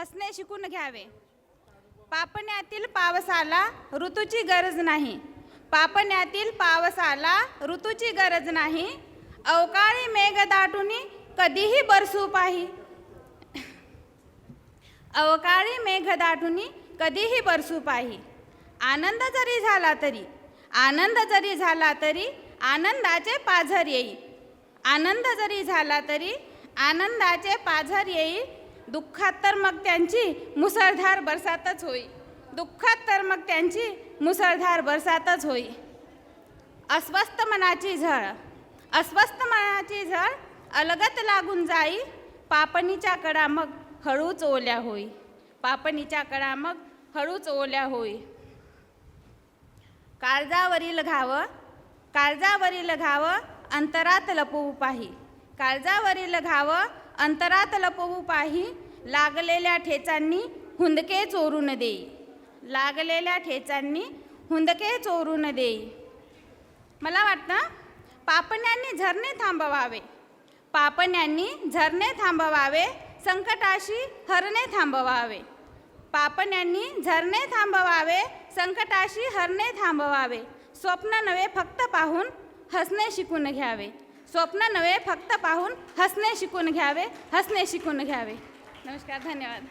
हसणे शिकून घ्यावे. पापण्यातील पावसाला ऋतूची गरज नाही. पापण्यातील पावसाला ऋतूची गरज नाही. अवकाळी मेघ दाटून कधीही बरसू पाही. अवकाळी मेघ दाटून कधीही बरसू पाही. आनंद जरी झाला तरी, आनंद जरी झाला तरी आनंदाचे पाझर येई. आनंद जरी झाला तरी आनंदाचे पाझर येई. दुःखात तर मग त्यांची मुसळधार बरसातच होई. दुःखात तर मग त्यांची मुसळधार बरसातच होई. अस्वस्थ मनाची झळ, अस्वस्थ मनाची झळ अलगत लागून जाई. पापणीच्या कडा मग हळूच ओल्या होई. पापणीच्या कडा मग हळूच ओल्या होई. काळजावरील घाव, काळजावरील घाव अंतरात लपवू पाही. काळजावरील घाव अंतरात लपवू पाही. लागलेल्या ठेचांनी हुंदके चोरून देई. लागलेल्या ठेचांनी हुंदके चोरून देई. मला वाटतं पापण्यांनी झरणे थांबवावे. पापण्यांनी झरणे थांबवावे. संकटाशी हरणे थांबवावे. पापण्यांनी झरणे थांबवावे. संकटाशी हरणे थांबवावे. स्वप्न नवे फक्त पाहून हसणे शिकून घ्यावे. स्वप्न नवे फक्त पाहून हसणे शिकून घ्यावे. हसणे शिकून घ्यावे. नमस्कार, धन्यवाद.